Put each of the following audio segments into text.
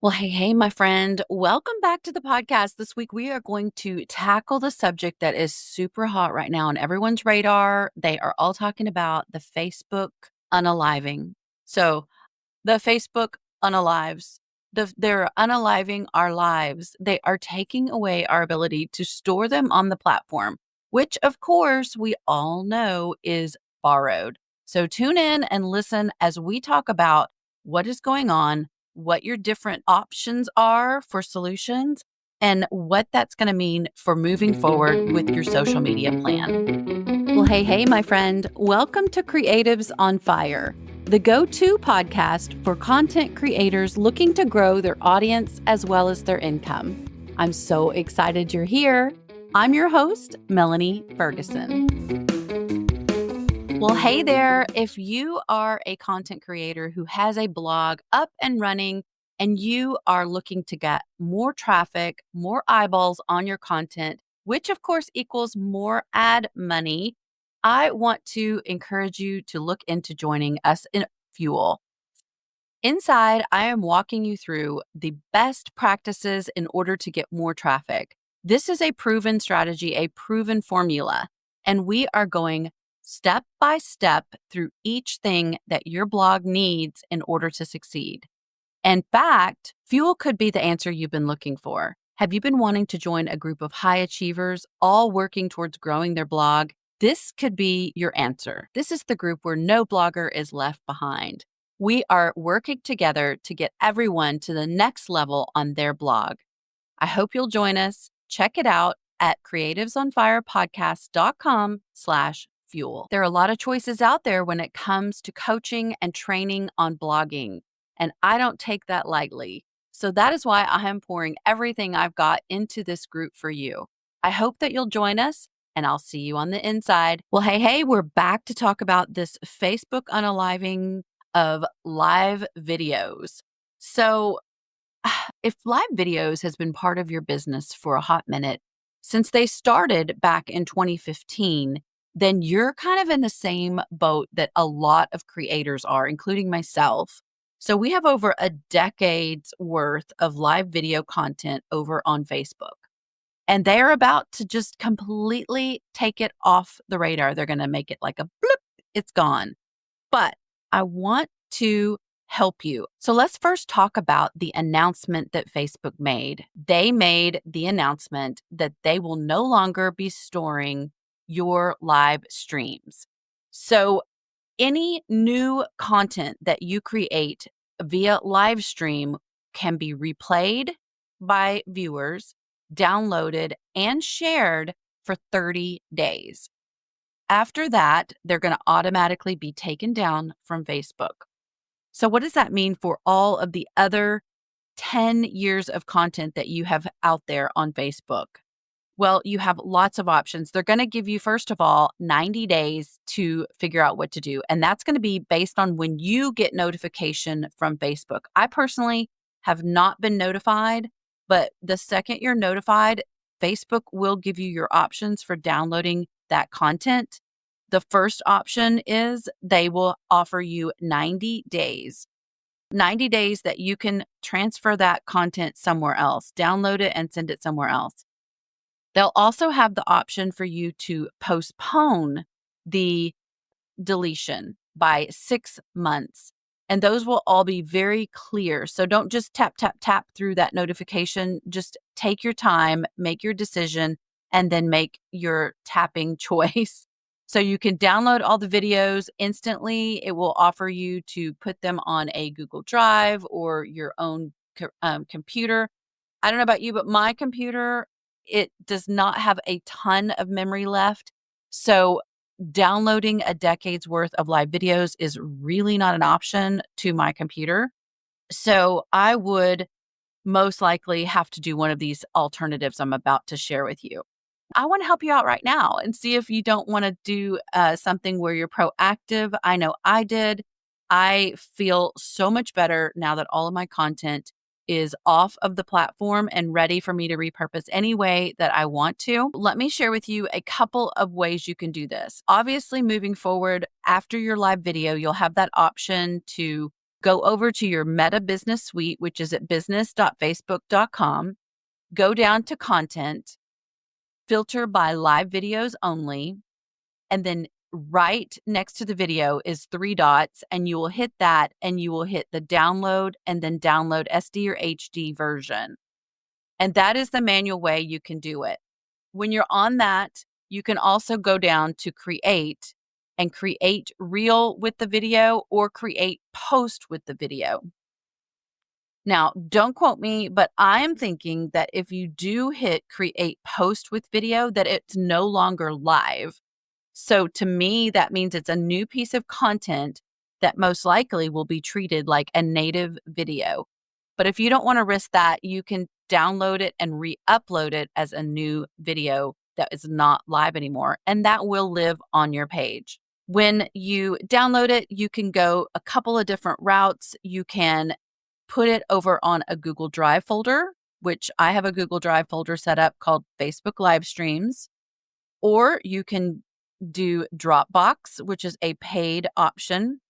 Well, hey, my friend. Welcome back to the podcast. This week, we are going to tackle the subject that is super hot right now on everyone's radar. They are all talking about the Facebook unaliving. So, the Facebook unalives, they're unaliving our lives. They are taking away our ability to store them on the platform, which, of course, we all know is borrowed. So, tune in and listen as we talk about what is going on, what your different options are for solutions, and what that's going to mean for moving forward with your social media plan. Well, hey, my friend. Welcome to Creatives on Fire, the go-to podcast for content creators looking to grow their audience as well as their income. I'm so excited you're here. I'm your host, Melanie Ferguson. Well, hey there. If you are a content creator who has a blog up and running and you are looking to get more traffic, more eyeballs on your content, which of course equals more ad money, I want to encourage you to look into joining us in Fuel. Inside, I am walking you through the best practices in order to get more traffic. This is a proven strategy, a proven formula, and we are going step by step through each thing that your blog needs in order to succeed. In fact, Fuel could be the answer you've been looking for. Have you been wanting to join a group of high achievers, all working towards growing their blog? This could be your answer. This is the group where no blogger is left behind. We are working together to get everyone to the next level on their blog. I hope you'll join us. Check it out at creativesonfirepodcast.com/fuel. There are a lot of choices out there when it comes to coaching and training on blogging, and I don't take that lightly. So that is why I am pouring everything I've got into this group for you. I hope that you'll join us, and I'll see you on the inside. Well, hey, we're back to talk about this Facebook unaliving of live videos. So if live videos has been part of your business for a hot minute, since they started back in 2015, then you're kind of in the same boat that a lot of creators are, including myself. So we have over a decade's worth of live video content over on Facebook. And they're about to just completely take it off the radar. They're going to make it like a blip, it's gone. But I want to help you. So let's first talk about the announcement that Facebook made. They made the announcement that they will no longer be storing your live streams. So any new content that you create via live stream can be replayed by viewers, downloaded, and shared for 30 days. After that, they're going to automatically be taken down from Facebook. So what does that mean for all of the other 10 years of content that you have out there on Facebook? Well, you have lots of options. They're going to give you, first of all, 90 days to figure out what to do. And that's going to be based on when you get notification from Facebook. I personally have not been notified, but the second you're notified, Facebook will give you your options for downloading that content. The first option is they will offer you 90 days. 90 days that you can transfer that content somewhere else, download it and send it somewhere else. They'll also have the option for you to postpone the deletion by 6 months. And those will all be very clear. So don't just tap through that notification. Just take your time, make your decision, and then make your tapping choice. So you can download all the videos instantly. It will offer you to put them on a Google Drive or your own computer. I don't know about you, but my computer, it does not have a ton of memory left. So downloading a decade's worth of live videos is really not an option to my computer. So I would most likely have to do one of these alternatives I'm about to share with you. I want to help you out right now and see if you don't want to do something where you're proactive. I know I did. I feel so much better now that all of my content is off of the platform and ready for me to repurpose any way that I want to. Let me share with you a couple of ways you can do this. Obviously, moving forward after your live video, you'll have that option to go over to your Meta Business Suite, which is at business.facebook.com, go down to content, filter by live videos only, and then right next to the video is 3 dots, and you will hit that, and you will hit the download and then download SD or HD version. And that is the manual way you can do it. When you're on that, you can also go down to create and create reel with the video or create post with the video. Now, don't quote me, but I am thinking that if you do hit create post with video, that it's no longer live. So to me, that means it's a new piece of content that most likely will be treated like a native video. But if you don't want to risk that, you can download it and re-upload it as a new video that is not live anymore, and that will live on your page. When you download it, you can go a couple of different routes. You can put it over on a Google Drive folder, which I have a Google Drive folder set up called Facebook Live Streams, or you can do Dropbox, which is a paid option,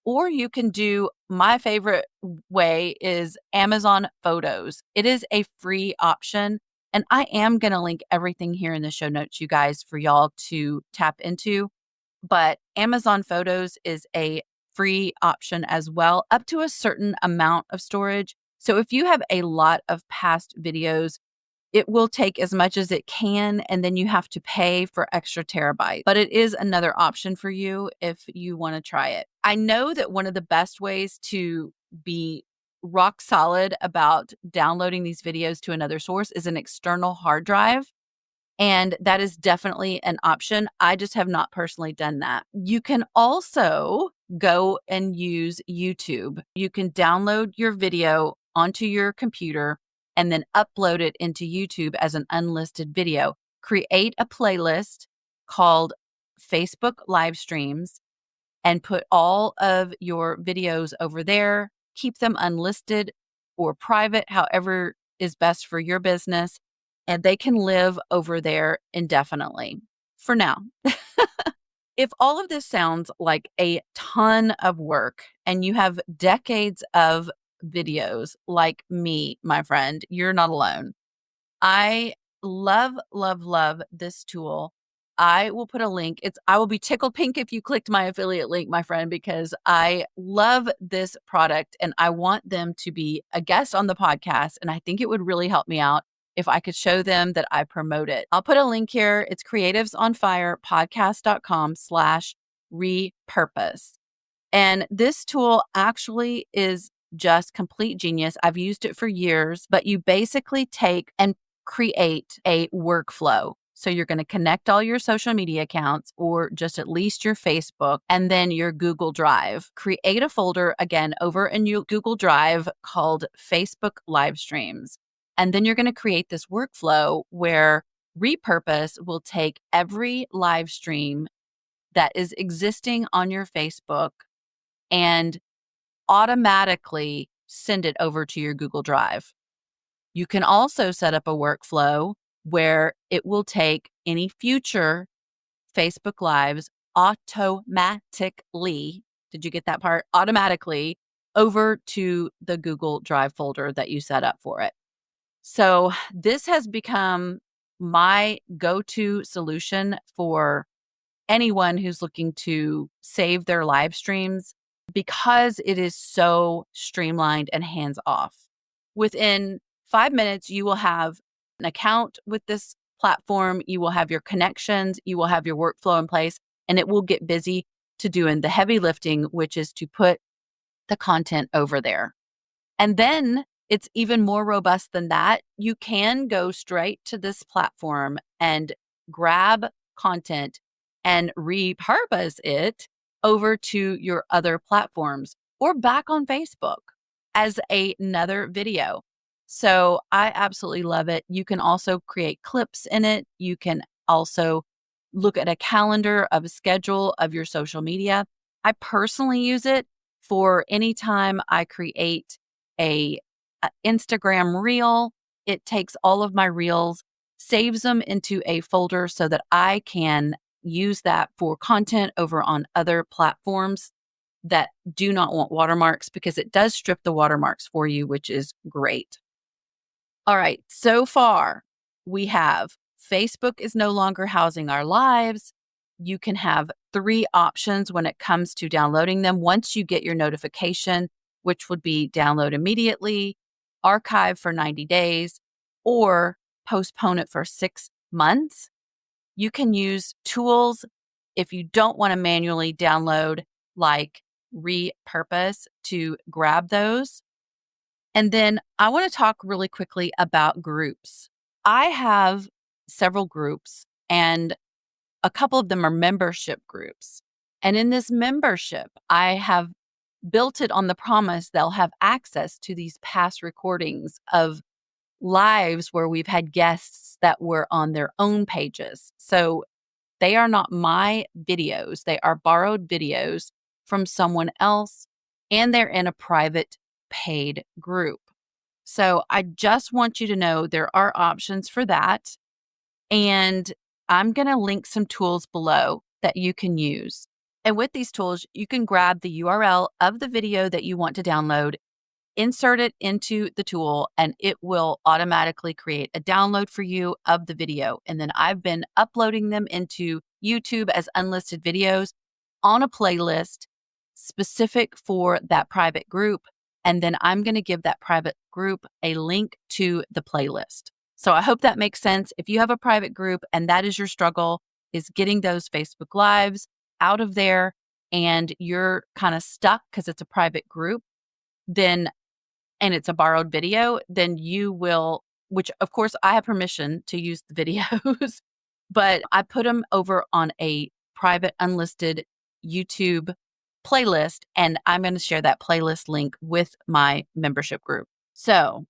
or you can do my favorite way is Amazon Photos. It is a free option, and I am going to link everything here in the show notes, you guys, for y'all to tap into. But Amazon Photos is a free option as well, up to a certain amount of storage. So if you have a lot of past videos, it will take as much as it can, and then you have to pay for extra terabytes. But it is another option for you if you want to try it. I know that one of the best ways to be rock solid about downloading these videos to another source is an external hard drive. And that is definitely an option. I just have not personally done that. You can also go and use YouTube. You can download your video onto your computer and then upload it into YouTube as an unlisted video. Create a playlist called Facebook Live Streams and put all of your videos over there. Keep them unlisted or private, however is best for your business, and they can live over there indefinitely for now. If all of this sounds like a ton of work and you have decades of videos like me, my friend, you're not alone. I love, love, love this tool. I will put a link. I will be tickled pink if you clicked my affiliate link, my friend, because I love this product and I want them to be a guest on the podcast. And I think it would really help me out if I could show them that I promote it. I'll put a link here. It's creativesonfirepodcast.com/repurpose. And this tool actually is just complete genius. I've used it for years, but you basically take and create a workflow. So you're going to connect all your social media accounts or just at least your Facebook and then your Google Drive. Create a folder again over in your Google Drive called Facebook Live Streams. And then you're going to create this workflow where Repurpose will take every live stream that is existing on your Facebook and automatically send it over to your Google Drive. You can also set up a workflow where it will take any future Facebook Lives automatically, did you get that part? Automatically over to the Google Drive folder that you set up for it. So this has become my go-to solution for anyone who's looking to save their live streams because it is so streamlined and hands-off. Within 5 minutes, you will have an account with this platform. You will have your connections. You will have your workflow in place, and it will get busy to doing the heavy lifting, which is to put the content over there. And then it's even more robust than that. You can go straight to this platform and grab content and repurpose it over to your other platforms or back on Facebook as another video. So I absolutely love it. You can also create clips in it. You can also look at a calendar of a schedule of your social media. I personally use it for anytime I create a Instagram reel. It takes all of my reels, saves them into a folder so that I can use that for content over on other platforms. that do not want watermarks, because it does strip the watermarks for you, which is great. All right, so far we have Facebook is no longer housing our lives. You can have 3 options when it comes to downloading them once you get your notification, which would be download immediately, archive for 90 days, or postpone it for 6 months. You can use tools if you don't want to manually download, like Repurpose, to grab those. And then I want to talk really quickly about groups. I have several groups, and a couple of them are membership groups. And in this membership, I have built it on the promise they'll have access to these past recordings of lives where we've had guests that were on their own pages. So they are not my videos, they are borrowed videos from someone else, and they're in a private paid group. So I just want you to know there are options for that. And I'm going to link some tools below that you can use. And with these tools, you can grab the URL of the video that you want to download, insert it into the tool, and it will automatically create a download for you of the video. And then I've been uploading them into YouTube as unlisted videos on a playlist specific for that private group. And then I'm going to give that private group a link to the playlist. So I hope that makes sense. If you have a private group and that is your struggle, is getting those Facebook Lives out of there, and you're kind of stuck because it's a private group, then, and it's a borrowed video, then you will, which of course I have permission to use the videos, but I put them over on a private unlisted YouTube playlist, and I'm going to share that playlist link with my membership group. So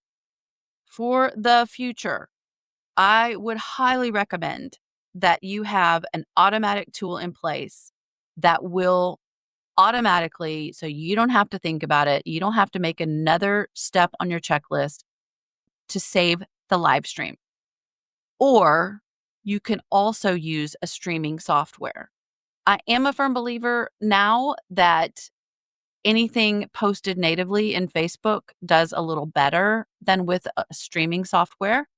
for the future, I would highly recommend that you have an automatic tool in place that will automatically, so you don't have to think about it, you don't have to make another step on your checklist to save the live stream. Or you can also use a streaming software. I am a firm believer now that anything posted natively in Facebook does a little better than with a streaming software.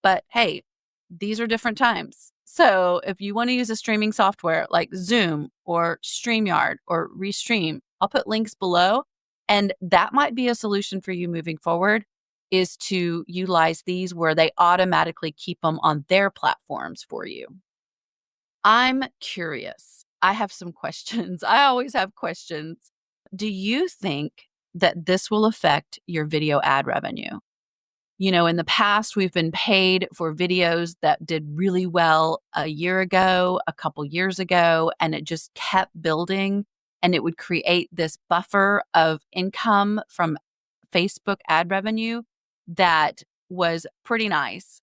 But hey, these are different times. So if you want to use a streaming software like Zoom or Streamyard or Restream, I'll put links below. And that might be a solution for you moving forward, is to utilize these where they automatically keep them on their platforms for you. I'm curious. I have some questions. I always have questions. Do you think that this will affect your video ad revenue? You know, in the past, we've been paid for videos that did really well a year ago, a couple years ago, and it just kept building, and it would create this buffer of income from Facebook ad revenue that was pretty nice.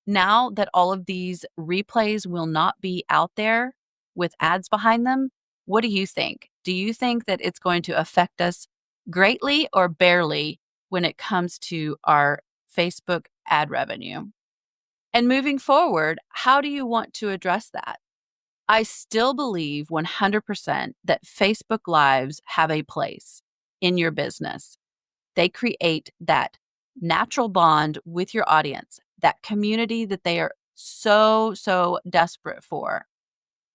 Now that all of these replays will not be out there with ads behind them, what do you think? Do you think that it's going to affect us greatly or barely when it comes to our Facebook ad revenue? And moving forward, how do you want to address that? I still believe 100% that Facebook Lives have a place in your business. They create that natural bond with your audience, that community that they are so desperate for.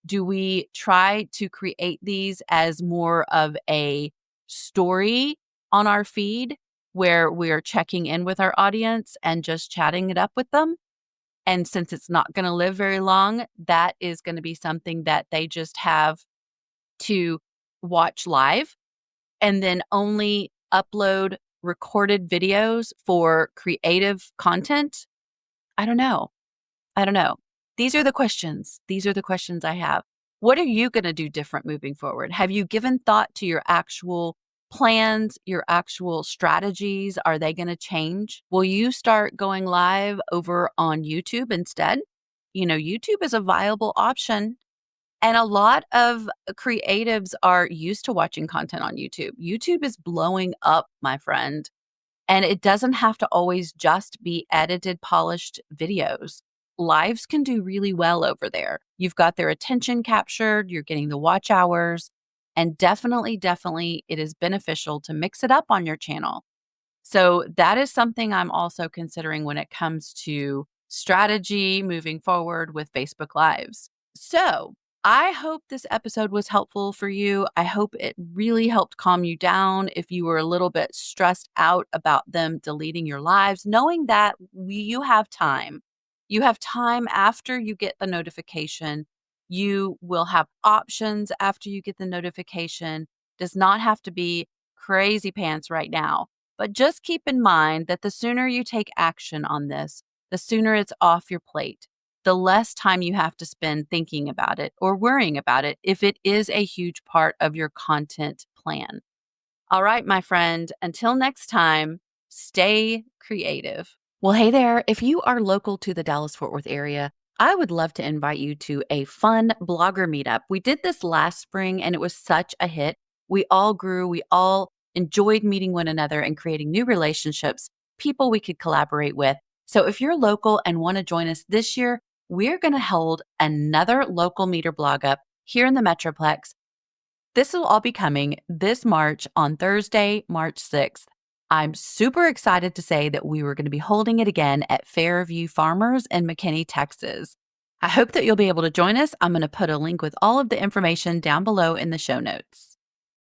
Do we try to create these as more of a story on our feed where we're checking in with our audience and just chatting it up with them? And since it's not going to live very long, that is going to be something that they just have to watch live, and then only upload recorded videos for creative content. I don't know. These are the questions. These are the questions I have. What are you going to do different moving forward? Have you given thought to your actual plans, your actual strategies? Are they going to change? Will you start going live over on YouTube instead? You know, YouTube is a viable option. And a lot of creatives are used to watching content on YouTube. YouTube is blowing up, my friend. And it doesn't have to always just be edited, polished videos. Lives can do really well over there. You've got their attention captured, you're getting the watch hours. And definitely, it is beneficial to mix it up on your channel. So that is something I'm also considering when it comes to strategy moving forward with Facebook Lives. So I hope this episode was helpful for you. I hope it really helped calm you down if you were a little bit stressed out about them deleting your lives, knowing that you have time. You have time after you get the notification. You will have options after you get the notification. Does not have to be crazy pants right now. But just keep in mind that the sooner you take action on this, the sooner it's off your plate, the less time you have to spend thinking about it or worrying about it if it is a huge part of your content plan. All right, my friend, until next time, stay creative. Well, hey there. If you are local to the Dallas Fort Worth area, I would love to invite you to a fun blogger meetup. We did this last spring and it was such a hit. We all grew, we all enjoyed meeting one another and creating new relationships, people we could collaborate with. So if you're local and want to join us this year, we're going to hold another local meter blog up here in the Metroplex. This will all be coming this March on Thursday, March 6th. I'm super excited to say that we were going to be holding it again at Fairview Farmers in McKinney, Texas. I hope that you'll be able to join us. I'm going to put a link with all of the information down below in the show notes.